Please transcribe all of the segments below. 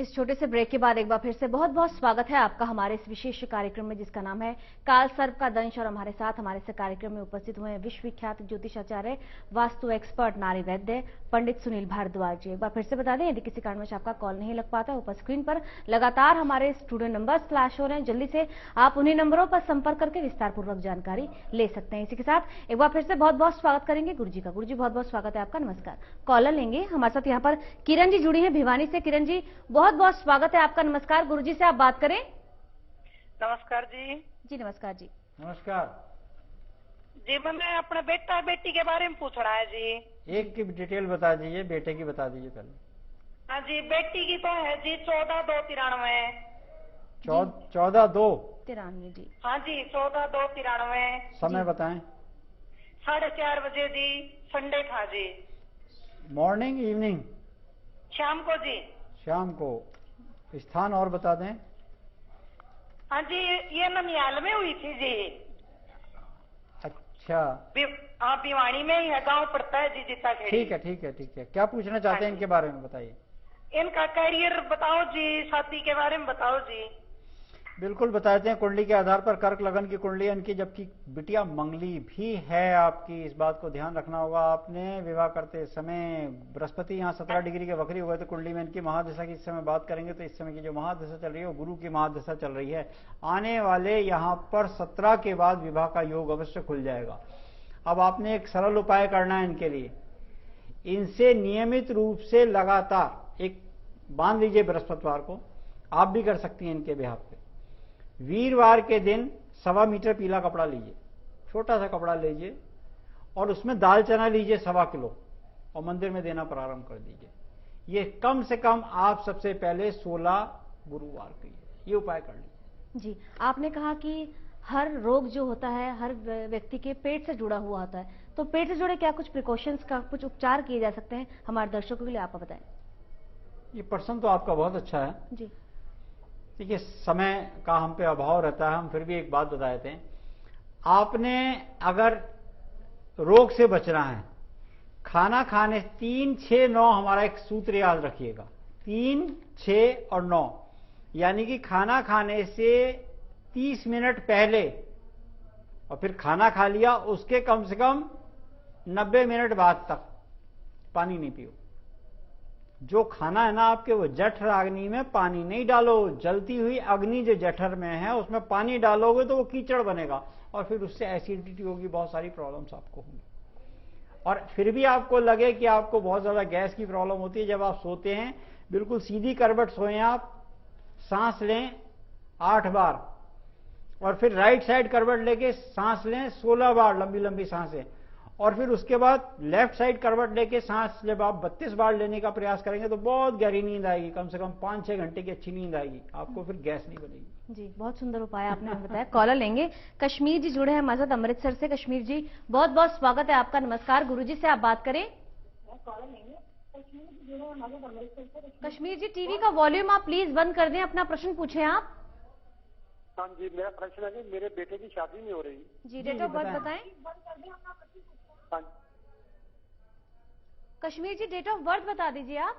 इस छोटे से ब्रेक के बाद एक बार फिर से बहुत बहुत स्वागत है आपका हमारे इस विशेष कार्यक्रम में जिसका नाम है काल सर्प का दंश। और हमारे साथ हमारे इस कार्यक्रम में उपस्थित हुए हैं विश्वविख्यात ज्योतिषाचार्य, वास्तु एक्सपर्ट, नारी वैद्य पंडित सुनील भारद्वाज जी। एक बार फिर से बता दें, यदि किसी कारणवश आपका कॉल नहीं लग पाता, ऊपर स्क्रीन पर लगातार हमारे स्टूडियो नंबर्स फ्लैश हो रहे हैं। जल्दी से आप उन्हीं नंबरों पर संपर्क करके विस्तार पूर्वक जानकारी ले सकते हैं। इसी के साथ एक बार फिर से बहुत बहुत स्वागत करेंगे गुरु जी का। गुरु जी बहुत बहुत स्वागत है आपका। नमस्कार। कॉलर लेंगे हमारे साथ यहाँ पर किरण जी जुड़ी है भिवानी से। किरण जी बहुत बहुत स्वागत है आपका। नमस्कार। गुरुजी से आप बात करें। नमस्कार जी। जी नमस्कार जी। नमस्कार जी, मैंने अपने बेटा बेटी के बारे में पूछना है जी। एक की डिटेल बता दीजिए, बेटे की बता दीजिए पहले। हाँ जी, बेटी की तो है जी 14/2/93। 14/2/93 जी। हाँ जी 14/2/93। समय बताएं। 4:30 बजे जी, संडे था जी। Morning evening? शाम को जी। शाम को। स्थान और बता दें। हाँ जी, ये ननियाल में हुई थी जी। अच्छा। हाँ, भिवानी में ही है, गांव पड़ता है जी जिता खेड़ी। ठीक है ठीक है ठीक है। क्या पूछना चाहते हैं इनके बारे में बताइए। इनका करियर बताओ जी, शादी के बारे में बताओ जी। बिल्कुल बताते हैं। कुंडली के आधार पर कर्क लगन की कुंडली इनकी, जबकि बिटिया मंगली भी है आपकी। इस बात को ध्यान रखना होगा आपने। विवाह करते समय बृहस्पति यहाँ 17 डिग्री के वक्री हुए, तो कुंडली में इनकी महादशा की इस समय बात करेंगे तो इस समय की जो महादशा चल रही है वो गुरु की महादशा चल रही है। आने वाले यहाँ पर 17 के बाद विवाह का योग अवश्य खुल जाएगा। अब आपने एक सरल उपाय करना है इनके लिए। इनसे नियमित रूप से लगातार एक बांध लीजिए बृहस्पतिवार को। आप भी कर सकती हैं इनके बिहाफ पे। वीरवार के दिन 1.25 मीटर पीला कपड़ा लीजिए, छोटा सा कपड़ा लीजिए, और उसमें दाल चना लीजिए 1.25 किलो, और मंदिर में देना प्रारंभ कर दीजिए। ये कम से कम आप सबसे पहले 16 गुरुवार कीजिए। ये उपाय कर लीजिए। जी, आपने कहा कि हर रोग जो होता है हर व्यक्ति के पेट से जुड़ा हुआ होता है, तो पेट से जुड़े क्या कुछ प्रिकॉशंस का कुछ उपचार किए जा सकते हैं हमारे दर्शकों के लिए, आप बताएं। ये प्रश्न तो आपका बहुत अच्छा है जी। देखिए, समय का हम पे अभाव रहता है, हम फिर भी एक बात बता देते हैं। आपने अगर रोग से बचना है, खाना खाने 3, 6, 9 हमारा एक सूत्र याद रखिएगा। 3, 6 और 9, यानी कि खाना खाने से 30 मिनट पहले और फिर खाना खा लिया उसके कम से कम 90 मिनट बाद तक पानी नहीं पियो। जो खाना है ना आपके, वो जठर अग्नि में पानी नहीं डालो। जलती हुई अग्नि जो जठर में है उसमें पानी डालोगे तो वो कीचड़ बनेगा, और फिर उससे एसिडिटी होगी, बहुत सारी प्रॉब्लम्स आपको होंगी। और फिर भी आपको लगे कि आपको बहुत ज्यादा गैस की प्रॉब्लम होती है, जब आप सोते हैं बिल्कुल सीधी करवट सोएं आप, सांस लें 8 बार, और फिर राइट साइड करवट लेके सांस लें 16 बार, लंबी लंबी सांसें। और फिर उसके बाद लेफ्ट साइड करवट लेके सांस जब आप 32 बार लेने का प्रयास करेंगे तो बहुत गहरी नींद आएगी। कम से कम 5-6 घंटे की अच्छी नींद आएगी आपको, फिर गैस नहीं बनेगी। जी, बहुत सुंदर उपाय आपने बताया। कॉलर लेंगे। कश्मीर जी जुड़े हैं हमारे साथ अमृतसर से। कश्मीर जी बहुत बहुत स्वागत है आपका। नमस्कार। गुरुजी से आप बात करें। कश्मीर जी टीवी का वॉल्यूम आप प्लीज बंद कर दें, अपना प्रश्न पूछें आप। हाँ जी, मेरा प्रश्न है कि मेरे बेटे की शादी नहीं हो रही। जी, डेट ऑफ बर्थ बताएं। हाँ। कश्मीर जी डेट ऑफ बर्थ बता दीजिए आप।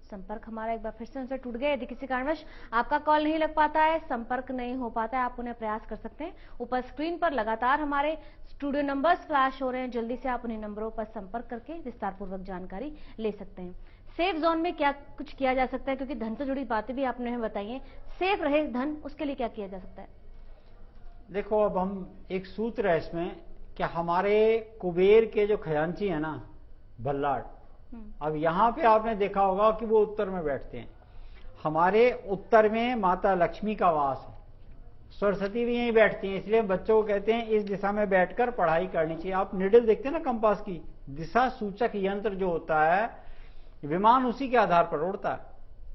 संपर्क हमारा एक बार फिर से उनसे टूट गया। यदि किसी कारणवश आपका कॉल नहीं लग पाता है, संपर्क नहीं हो पाता है, आप उन्हें प्रयास कर सकते हैं। ऊपर स्क्रीन पर लगातार हमारे स्टूडियो नंबर्स फ्लैश हो रहे हैं। जल्दी से आप उन्हीं नंबरों पर संपर्क करके विस्तार पूर्वक जानकारी ले सकते हैं। सेफ जोन में क्या कुछ किया जा सकता है, क्योंकि धन से जुड़ी बातें भी आपने हमें बताई हैं। सेफ रहे धन, उसके लिए क्या किया जा सकता है? देखो, अब हम एक सूत्र है इसमें कि हमारे कुबेर के जो खजांची है ना, भल्लाड़, अब यहां पे आपने देखा होगा कि वो उत्तर में बैठते हैं। हमारे उत्तर में माता लक्ष्मी का वास है, सरस्वती भी यहीं बैठती हैं, इसलिए बच्चों को कहते हैं इस दिशा में बैठकर पढ़ाई करनी चाहिए। आप निडल देखते हैं ना कंपास की, दिशा सूचक यंत्र जो होता है, विमान उसी के आधार पर उड़ता है।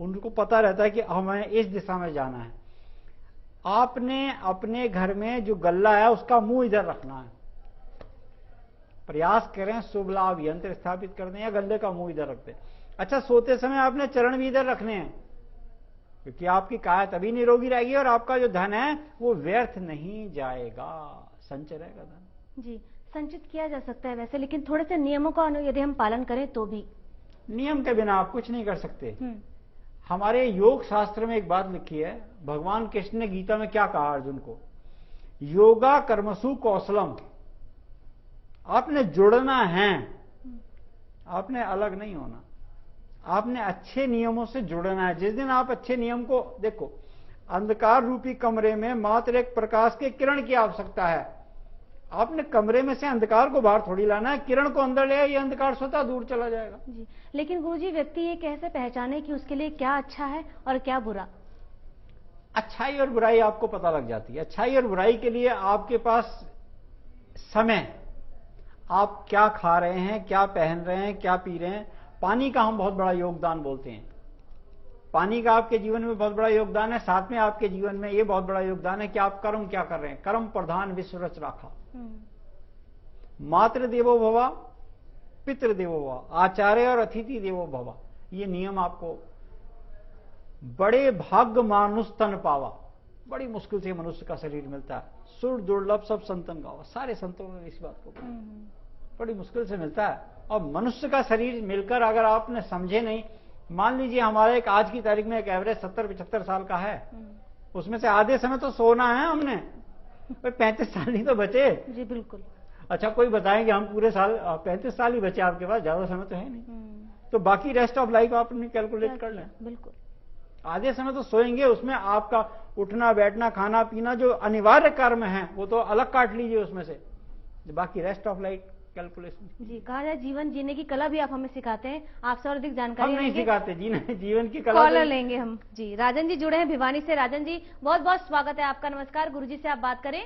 उनको पता रहता है कि हमें इस दिशा में जाना है। आपने अपने घर में जो गल्ला है उसका मुंह इधर रखना है। प्रयास करें शुभ लाभ यंत्र स्थापित कर दें या गल्ले का मुंह इधर रख दें। अच्छा, सोते समय आपने चरण भी इधर रखने हैं, क्योंकि आपकी काया तभी निरोगी रहेगी और आपका जो धन है वो व्यर्थ नहीं जाएगा, संचय रहेगा धन। जी, संचित किया जा सकता है वैसे, लेकिन थोड़े से नियमों का यदि हम पालन करें तो भी नियम के बिना आप कुछ नहीं कर सकते। हमारे योग शास्त्र में एक बात लिखी है, भगवान कृष्ण ने गीता में क्या कहा अर्जुन को, योगा कर्मसु कौशलम। आपने जुड़ना है, आपने अलग नहीं होना, आपने अच्छे नियमों से जुड़ना है। जिस दिन आप अच्छे नियम को देखो, अंधकार रूपी कमरे में मात्र एक प्रकाश के किरण की आवश्यकता है। आपने कमरे में से अंधकार को बाहर थोड़ी लाना है, किरण को अंदर ले, ये अंधकार स्वतः दूर चला जाएगा। जी, लेकिन गुरुजी व्यक्ति ये कैसे पहचाने कि उसके लिए क्या अच्छा है और क्या बुरा? अच्छाई और बुराई आपको पता लग जाती है। अच्छाई और बुराई के लिए आपके पास समय, आप क्या खा रहे हैं, क्या पहन रहे हैं, क्या पी रहे हैं। पानी का हम बहुत बड़ा योगदान बोलते हैं, पानी का आपके जीवन में बहुत बड़ा योगदान है। साथ में आपके जीवन में ये बहुत बड़ा योगदान है कि आप कर्म क्या कर रहे हैं। कर्म प्रधान विश्व रच राखा, मातृ देवो भवा पितृ देवो भवा, आचार्य और अतिथि देवो भवा। ये नियम आपको, बड़े भाग्य मानुष तन पावा, बड़ी मुश्किल से मनुष्य का शरीर मिलता है। सुर दुर्लभ सब संतन गावा, सारे संतों ने इस बात को बड़ी मुश्किल से मिलता है। और मनुष्य का शरीर मिलकर अगर आपने समझे नहीं, मान लीजिए हमारे एक आज की तारीख में एक एवरेज 70-75 साल का है, उसमें से आधे समय तो सोना है हमने, 35 साल ही तो बचे। जी बिल्कुल। अच्छा, कोई बताएंगे हम पूरे साल 35 साल ही बचे आपके पास, ज्यादा समय तो है नहीं, तो बाकी रेस्ट ऑफ लाइफ आप अपनी कैलकुलेट कर लें। बिल्कुल, आधे समय तो सोएंगे, उसमें आपका उठना बैठना खाना पीना जो अनिवार्य कर्म है वो तो अलग काट लीजिए उसमें से, बाकी रेस्ट ऑफ लाइफ कैलकुलेशन। जी, कहा जाए जीवन जीने की कला भी आप हमें सिखाते हैं। आपसे और अधिक जानकारी हम नहीं सिखाते जीवन की कला। कॉलर लेंगे हम। जी, राजन जी जुड़े हैं भिवानी से। राजन जी बहुत बहुत स्वागत है आपका। नमस्कार, गुरुजी से आप बात करें।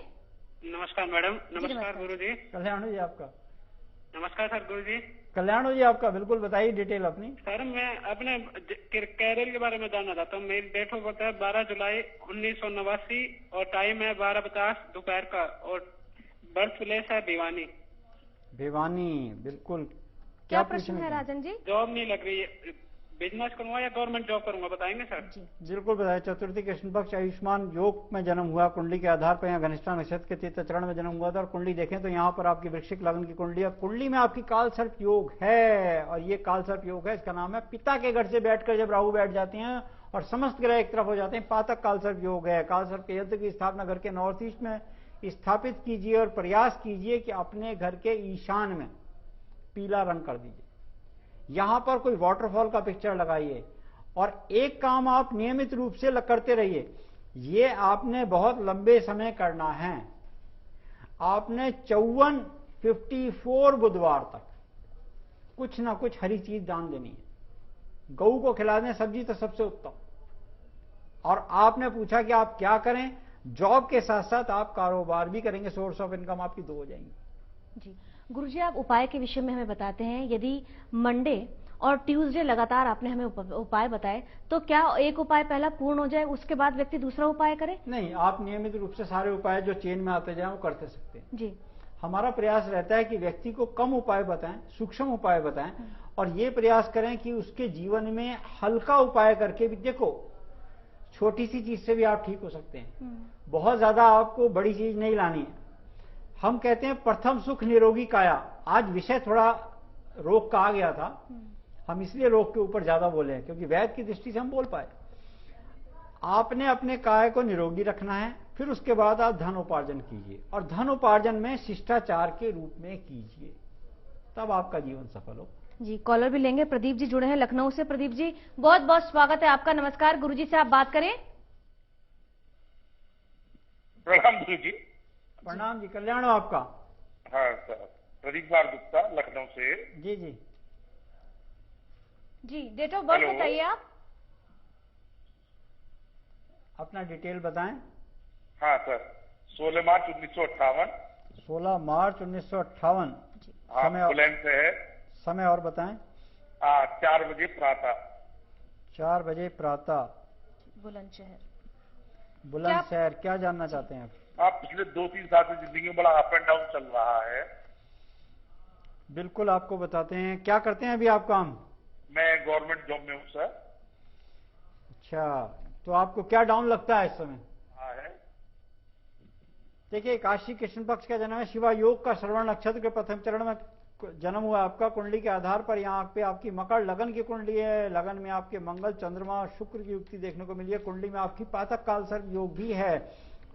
नमस्कार मैडम। नमस्कार गुरुजी। कल्याण हो जी आपका। नमस्कार सर गुरुजी। कल्याण हो जी आपका। बिल्कुल बताइए डिटेल अपनी। सर मैं अपने कैरियर के बारे में जानना चाहता हूँ। मेरी डेट ऑफ बर्थ है 12 जुलाई 1989 और टाइम है 12:50 दोपहर का, और बर्थ प्लेस है भिवानी। भिवानी, बिल्कुल। क्या प्रश्न है राजन जी? जॉब नहीं लग रही है, बिजनेस करूंगा या गवर्नमेंट जॉब करूंगा, बताएंगे सर? बिल्कुल बताए। चतुर्थी कृष्ण पक्ष आयुष्मान योग में जन्म हुआ, कुंडली के आधार पर यहाँ घनिष्ठा नक्षत्र के तीर्थ चरण में जन्म हुआ था। और कुंडली देखें तो यहाँ पर आपकी वृश्चिक लग्न की कुंडली है। कुंडली में आपकी काल सर्प योग है, और ये काल सर्प योग है, इसका नाम है पिता के घर से बैठकर जब राहु बैठ जाते हैं और समस्त ग्रह एक तरफ हो जाते हैं, पातक काल सर्प योग है। काल सर्प के यंत्र की स्थापना घर के नॉर्थ ईस्ट में स्थापित कीजिए और प्रयास कीजिए कि अपने घर के ईशान में पीला रंग कर दीजिए। यहां पर कोई वाटरफॉल का पिक्चर लगाइए, और एक काम आप नियमित रूप से करते रहिए। ये आपने बहुत लंबे समय करना है। आपने 54 बुधवार तक कुछ ना कुछ हरी चीज दान देनी है। गऊ को खिला दें सब्जी तो सबसे उत्तम। और आपने पूछा कि आप क्या करें, जॉब के साथ साथ आप कारोबार भी करेंगे, सोर्स ऑफ इनकम आपकी 2 हो जाएंगी। जी गुरुजी, आप उपाय के विषय में हमें बताते हैं। यदि मंडे और ट्यूसडे लगातार आपने हमें उपाय बताए, तो क्या एक उपाय पहला पूर्ण हो जाए उसके बाद व्यक्ति दूसरा उपाय करे? नहीं, आप नियमित रूप से सारे उपाय जो चेन में आते जाए वो करते सकते हैं। जी, हमारा प्रयास रहता है कि व्यक्ति को कम उपाय बताएं, सूक्ष्म उपाय बताएं, और ये प्रयास करें कि उसके जीवन में हल्का उपाय करके भी, देखो छोटी सी चीज से भी आप ठीक हो सकते हैं। बहुत ज्यादा आपको बड़ी चीज नहीं लानी है। हम कहते हैं प्रथम सुख निरोगी काया। आज विषय थोड़ा रोग का आ गया था, हम इसलिए रोग के ऊपर ज्यादा बोले हैं क्योंकि वैद्य की दृष्टि से हम बोल पाए। आपने अपने काय को निरोगी रखना है, फिर उसके बाद आप धन उपार्जन कीजिए, और धन उपार्जन में शिष्टाचार के रूप में कीजिए, तब आपका जीवन सफल हो। जी, कॉलर भी लेंगे। प्रदीप जी जुड़े हैं लखनऊ से। प्रदीप जी बहुत बहुत स्वागत है आपका। नमस्कार, गुरुजी से आप बात करें। प्रणाम गुरु जी। प्रणाम जी, कल्याण हो आपका। हाँ सर, प्रदीप कुमार गुप्ता लखनऊ से। जी जी जी, डेट ऑफ बर्थ बताइए आप। अपना डिटेल बताएं। हाँ सर, 16 मार्च 1958। 16 मार्च 1958। हाँ, बुलंद से है। समय और बताएं। 4 बजे प्रातः। 4 बजे प्रातः, बुलंदशहर। बुलंदशहर। क्या जानना चाहते हैं आप? आप पिछले 2-3 साल से जिंदगी में बड़ा अप एंड डाउन चल रहा है। बिल्कुल आपको बताते हैं। क्या करते हैं अभी आप काम? मैं गवर्नमेंट जॉब में हूँ सर। अच्छा, तो आपको क्या डाउन लगता है इस समय? हाँ है। देखिए, काशी कृष्ण पक्ष का जन्म है, शिवा योग का श्रवण नक्षत्र के प्रथम चरण में जन्म हुआ आपका, कुंडली के आधार पर यहाँ पे आपकी मकर लगन की कुंडली है, लगन में आपके मंगल चंद्रमा और शुक्र की युक्ति देखने को मिली है, कुंडली में आपकी पातक काल सर्प योग भी है।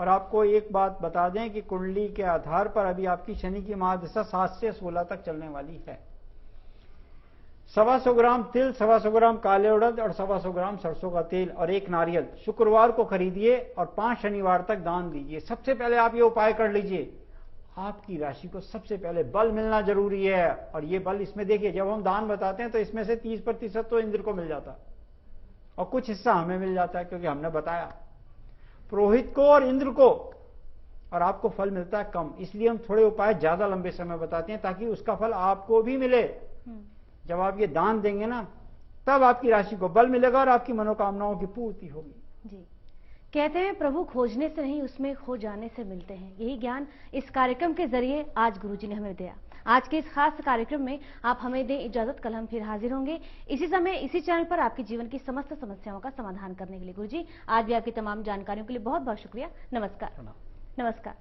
और आपको एक बात बता दें कि कुंडली के आधार पर अभी आपकी शनि की महादशा 7 से 16 तक चलने वाली है। 125 ग्राम तिल, 125 ग्राम काले उड़द और 125 ग्राम सरसों का तेल और 1 नारियल शुक्रवार को खरीदिए और 5 शनिवार तक दान दीजिए। सबसे पहले आप ये उपाय कर लीजिए, आपकी राशि को सबसे पहले बल मिलना जरूरी है। और ये बल इसमें देखिए, जब हम दान बताते हैं तो इसमें से 30% तो इंद्र को मिल जाता और कुछ हिस्सा हमें मिल जाता है, क्योंकि हमने बताया पुरोहित को और इंद्र को, और आपको फल मिलता है कम। इसलिए हम थोड़े उपाय ज्यादा लंबे समय बताते हैं ताकि उसका फल आपको भी मिले। जब आप ये दान देंगे ना, तब आपकी राशि को बल मिलेगा और आपकी मनोकामनाओं की पूर्ति होगी। जी, कहते हैं प्रभु खोजने से नहीं उसमें खो जाने से मिलते हैं। यही ज्ञान इस कार्यक्रम के जरिए आज गुरुजी ने हमें दिया। आज के इस खास कार्यक्रम में आप हमें दें इजाजत, कल हम फिर हाजिर होंगे इसी समय इसी चैनल पर आपके जीवन की समस्त समस्याओं का समाधान करने के लिए। गुरुजी, आज भी आपकी तमाम जानकारियों के लिए बहुत बहुत शुक्रिया। नमस्कार। नमस्कार।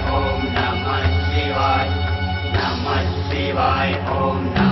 Om Namah Shivaya. Namah Shivaya. Om Namah